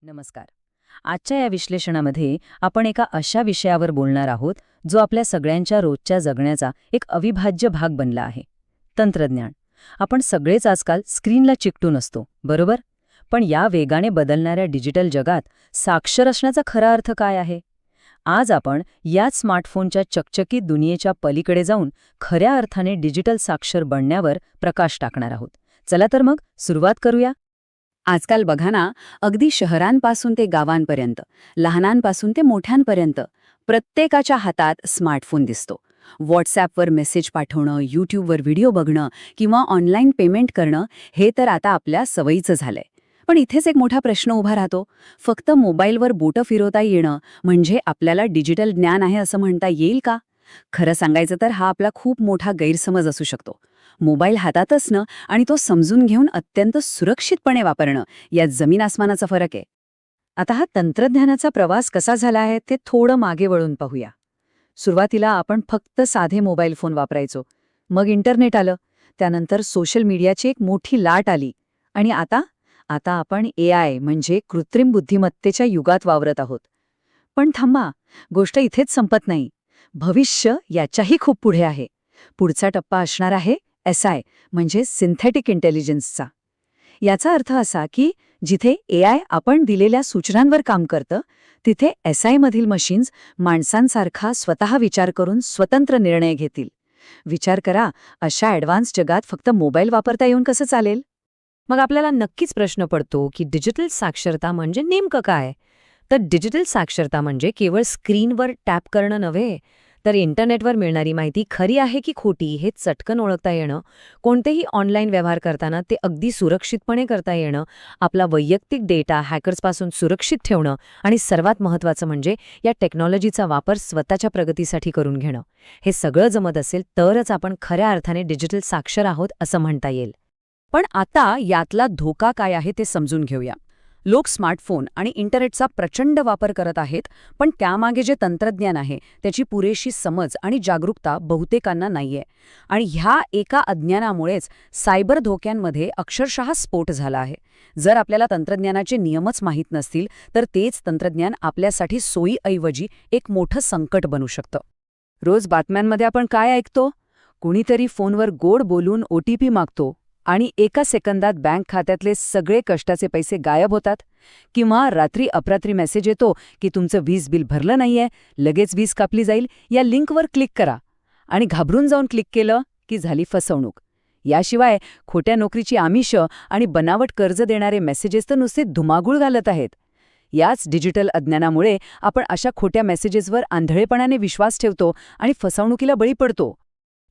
नमस्कार. आजच्या या विश्लेषणामध्ये आपण एका अशा विषयावर बोलणार आहोत जो आपल्या सगळ्यांच्या रोजच्या जगण्याचा एक अविभाज्य भाग बनला आहे. तंत्रज्ञान. आपण सगळेच आजकाल स्क्रीनला चिकटून असतो, बरोबर? पण या वेगाने बदलणाऱ्या डिजिटल जगात साक्षर असण्याचा खरा अर्थ काय आहे? आज आपण याच स्मार्टफोनच्या चकचकीत दुनियेच्या पलीकडे जाऊन खऱ्या अर्थाने डिजिटल साक्षर बनण्यावर प्रकाश टाकणार आहोत. चला तर मग सुरुवात करूया. आजकाल बघा ना, अगदी शहरांपासून ते गावांपर्यंत, लहानांपासून ते मोठ्यांपर्यंत प्रत्येकाच्या हातात स्मार्टफोन दिसतो. व्हॉट्सॲपवर मेसेज पाठवणं, यूट्यूबवर व्हिडिओ बघणं किंवा ऑनलाईन पेमेंट करणं हे तर आता आपल्या सवयीचं झालंय. पण इथेच एक मोठा प्रश्न उभा राहतो. फक्त मोबाईलवर बोटं फिरवता येणं म्हणजे आपल्याला डिजिटल ज्ञान आहे असं म्हणता येईल का? खरं सांगायचं तर हा आपला खूप मोठा गैरसमज असू शकतो. मोबाईल हातात असणं आणि तो समजून घेऊन अत्यंत सुरक्षितपणे वापरणं यात जमीन आसमानाचा फरक आहे. आता हा तंत्रज्ञानाचा प्रवास कसा झाला आहे ते थोडं मागे वळून पाहूया. सुरुवातीला आपण फक्त साधे मोबाईल फोन वापरायचो. मग इंटरनेट आलं, त्यानंतर सोशल मीडियाची एक मोठी लाट आली आणि आता आता आपण AI म्हणजे कृत्रिम बुद्धिमत्तेच्या युगात वावरत आहोत. पण थांबा, गोष्ट इथेच संपत नाही. भविष्य याच्याही खूप पुढे आहे. पुढचा टप्पा असणार आहे SI म्हणजे सिंथेटिक इंटेलिजन्सचा. याचा अर्थ असा की जिथे AI आपण दिलेल्या सूचनांवर काम करतं, तिथे SI मधील मशीन्स माणसांसारखा स्वतः विचार करून स्वतंत्र निर्णय घेतील. विचार करा, अशा ॲडव्हान्स जगात फक्त मोबाईल वापरता येऊन कसं चालेल? मग आपल्याला नक्कीच प्रश्न पडतो की डिजिटल साक्षरता म्हणजे नेमकं काय? तर डिजिटल साक्षरता म्हणजे केवळ स्क्रीनवर टॅप करणं नव्हे, तर इंटरनेटवर मिळणारी माहिती खरी आहे की खोटी हे चटकन ओळखता येणं, कोणतेही ऑनलाईन व्यवहार करताना ते अगदी सुरक्षितपणे करता येणं, आपला वैयक्तिक डेटा हॅकर्सपासून सुरक्षित ठेवणं आणि सर्वात महत्त्वाचं म्हणजे या टेक्नॉलॉजीचा वापर स्वतःच्या प्रगतीसाठी करून घेणं. हे सगळं जमत असेल तरच आपण खऱ्या अर्थाने डिजिटल साक्षर आहोत असं म्हणता येईल. पण आता यातला धोका काय आहे ते समजून घेऊया. लोक स्मार्टफोन आणि इंटरनेटचा प्रचंड वापर करत आहेत, पण त्यामागे जे तंत्रज्ञान आहे त्याची पुरेशी समज आणि जागरूकता बहुतेकांना नाहीये. आणि ह्या एका अज्ञानामुळेच सायबर धोक्यांमध्ये अक्षरशः स्फोट झाला आहे. जर आपल्याला तंत्रज्ञानाचे नियमच माहीत नसतील तर तेच तंत्रज्ञान आपल्यासाठी सोयीऐवजी एक मोठं संकट बनू शकतं. रोज बातम्यांमध्ये आपण काय ऐकतो? कुणीतरी फोनवर गोड बोलून OTP मागतो आणि एका सेकंदात बँक खात्यातले सगळे कष्टाचे पैसे गायब होतात. किंवा रात्री अपरात्री मेसेज येतो की तुमचं वीज बिल भरलं नाहीये, लगेच वीज कापली जाईल, या लिंकवर क्लिक करा. आणि घाबरून जाऊन क्लिक केलं की झाली फसवणूक. याशिवाय खोट्या नोकरीची आमिषं आणि बनावट कर्ज देणारे मेसेजेस तर नुसते धुमाकूळ घालत आहेत. याच डिजिटल अज्ञानामुळे आपण अशा खोट्या मेसेजेसवर आंधळेपणाने विश्वास ठेवतो आणि फसवणुकीला बळी पडतो.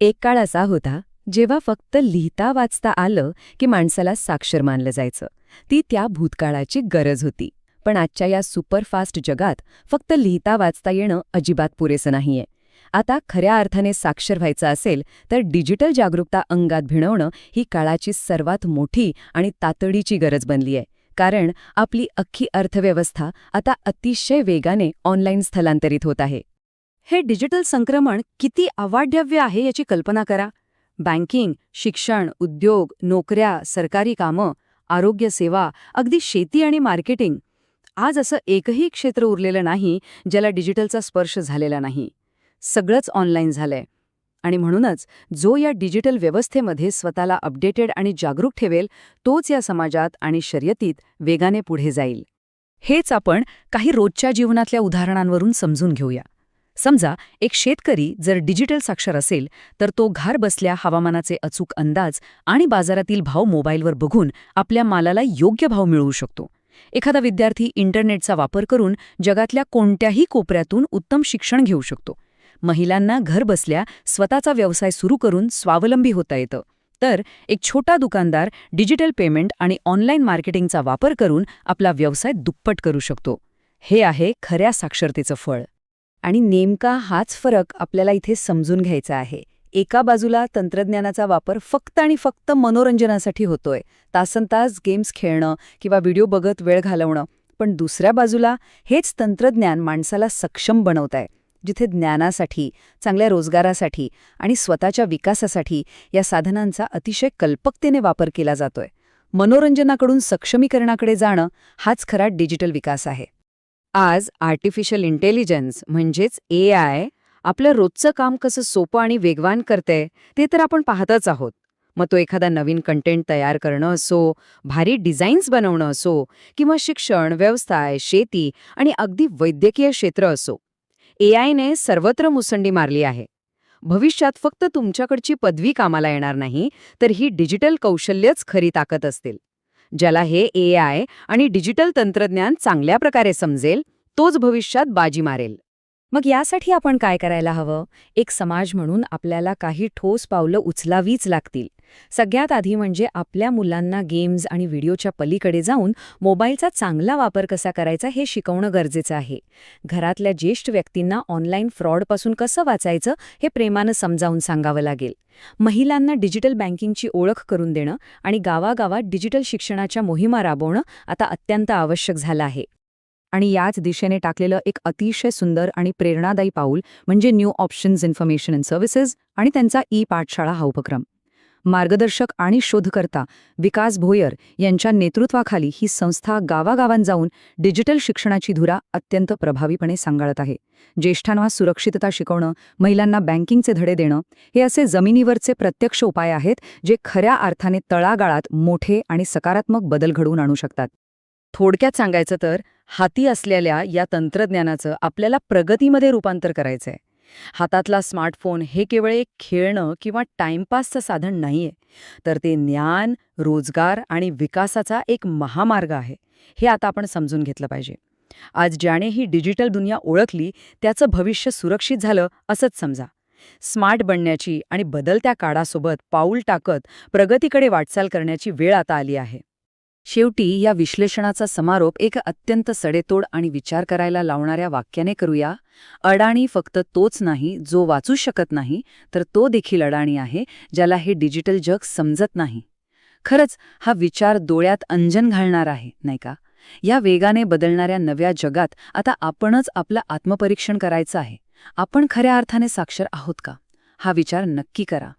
एक काळ असा होता जेव्हा फक्त लिहिता वाचता आलं की माणसाला साक्षर मानलं जायचं. ती त्या भूतकाळाची गरज होती. पण आजच्या या सुपरफास्ट जगात फक्त लिहिता वाचता येणं अजिबात पुरेसं नाहीये. आता खऱ्या अर्थाने साक्षर व्हायचं असेल तर डिजिटल जागरूकता अंगात भिनवणं ही काळाची सर्वात मोठी आणि तातडीची गरज बनली आहे. कारण आपली अख्खी अर्थव्यवस्था आता अतिशय वेगाने ऑनलाईन स्थलांतरित होत आहे. हे डिजिटल संक्रमण किती अवाढव्य आहे याची कल्पना करा. बँकिंग, शिक्षण, उद्योग, नोकऱ्या, सरकारी कामं, आरोग्य सेवा, अगदी शेती आणि मार्केटिंग. आज असं एकही क्षेत्र उरलेलं नाही ज्याला डिजिटलचा स्पर्श झालेला नाही. सगळंच ऑनलाईन झालंय. आणि म्हणूनच जो या डिजिटल व्यवस्थेमध्ये स्वतःला अपडेटेड आणि जागरूक ठेवेल तोच या समाजात आणि शर्यतीत वेगाने पुढे जाईल. हेच आपण काही रोजच्या जीवनातल्या उदाहरणांवरून समजून घेऊया. समजा एक शेतकरी जर डिजिटल साक्षर असेल तर तो घर बसल्या हवामानाचे अचूक अंदाज आणि बाजारातील भाव मोबाईलवर बघून आपल्या मालाला योग्य भाव मिळवू शकतो. एखादा विद्यार्थी इंटरनेटचा वापर करून जगातल्या कोणत्याही कोपऱ्यातून उत्तम शिक्षण घेऊ शकतो. महिलांना घर बसल्या स्वतःचा व्यवसाय सुरू करून स्वावलंबी होता येतं. तर एक छोटा दुकानदार डिजिटल पेमेंट आणि ऑनलाईन मार्केटिंगचा वापर करून आपला व्यवसाय दुप्पट करू शकतो. हे आहे खऱ्या साक्षरतेचं फळ. आणि नेमका हाच फरक आपल्याला इथे समजून घ्यायचा आहे. एका बाजूला तंत्रज्ञानाचा वापर फक्त आणि फक्त मनोरंजनासाठी होतोय, तासनतास गेम्स खेळणं किंवा व्हिडिओ बघत वेळ घालवणं. पण दुसऱ्या बाजूला हेच तंत्रज्ञान माणसाला सक्षम बनवतंय, जिथे ज्ञानासाठी, चांगल्या रोजगारासाठी आणि स्वतःच्या विकासासाठी या साधनांचा अतिशय कल्पकतेने वापर केला जातोय. मनोरंजनाकडून सक्षमीकरणाकडे जाणं हाच खरा डिजिटल विकास आहे. आज आर्टिफिशियल इंटेलिजन्स म्हणजेच AI आपलं रोजचं काम कसं सोपं आणि वेगवान करतंय ते तर आपण पाहतच आहोत. मग तो एखादा नवीन कंटेंट तयार करणं असो, भारी डिझाईन्स बनवणं असो, किंवा शिक्षण, व्यवसाय, शेती आणि अगदी वैद्यकीय क्षेत्र असो, AIने सर्वत्र मुसंडी मारली आहे. भविष्यात फक्त तुमच्याकडची पदवी कामाला येणार नाही, तर ही डिजिटल कौशल्यच खरी ताकद असतील. ज्याला हे AI आणि डिजिटल तंत्रज्ञान चांगल्या प्रकारे समजेल, तोच भविष्यात बाजी मारेल. मग यासाठी आपण काय करायला हवं? एक समाज म्हणून आपल्याला काही ठोस पावलं उचलावीच लागतील. सगळ्यात आधी म्हणजे आपल्या मुलांना गेम्स आणि व्हिडिओच्या पलीकडे जाऊन मोबाईलचा चांगला वापर कसा करायचा हे शिकवणं गरजेचं आहे. घरातल्या ज्येष्ठ व्यक्तींना ऑनलाईन फ्रॉडपासून कसं वाचायचं हे प्रेमानं समजावून सांगावं लागेल. महिलांना डिजिटल बँकिंगची ओळख करून देणं आणि गावागावात डिजिटल शिक्षणाच्या मोहिमा राबवणं आता अत्यंत आवश्यक झालं आहे. आणि याच दिशेने टाकलेलं एक अतिशय सुंदर आणि प्रेरणादायी पाऊल म्हणजे new options information and services आणि त्यांचा पाठशाळा हा उपक्रम. मार्गदर्शक आणि शोधकर्ता विकास भोयर यांच्या नेतृत्वाखाली ही संस्था गावागावांत जाऊन डिजिटल शिक्षणाची धुरा अत्यंत प्रभावीपणे सांभाळत आहे. ज्येष्ठांना सुरक्षितता शिकवणं, महिलांना बँकिंगचे धडे देणं हे असे जमिनीवरचे प्रत्यक्ष उपाय आहेत जे खऱ्या अर्थाने तळागाळात मोठे आणि सकारात्मक बदल घडवून आणू शकतात. थोडक्यात सांगायचं तर हाती असलेल्या या तंत्रज्ञानाचं आपल्याला प्रगतीमध्ये रूपांतर करायचंय. हातातला स्मार्टफोन हे केवळ एक खेळणं किंवा टाइमपासचं साधन नाहीये, तर ते ज्ञान, रोजगार आणि विकासाचा एक महामार्ग आहे. हे आता आपण समजून घेतलं पाहिजे. आज ज्याने ही डिजिटल दुनिया ओळखली त्याचं भविष्य सुरक्षित झालं असंच समजा. स्मार्ट बनण्याची आणि बदलत्या काळासोबत पाऊल टाकत प्रगतीकडे वाटचाल करण्याची वेळ आता आली आहे. शेवटी या विश्लेषणाचा समारोप एक अत्यंत सडेतोड आणि विचार करायला लावणाऱ्या वाक्याने करूया. अडाणी फक्त तोच नाही जो वाचू शकत नाही, तर तो देखील अडाणी आहे ज्याला हे डिजिटल जग समजत नाही. खरंच हा विचार डोळ्यात अंजन घालणार आहे, नाही का? या वेगाने बदलणाऱ्या नव्या जगात आता आपणच आपलं आत्मपरीक्षण करायचं आहे. आपण खऱ्या अर्थाने साक्षर आहोत का? हा विचार नक्की करा.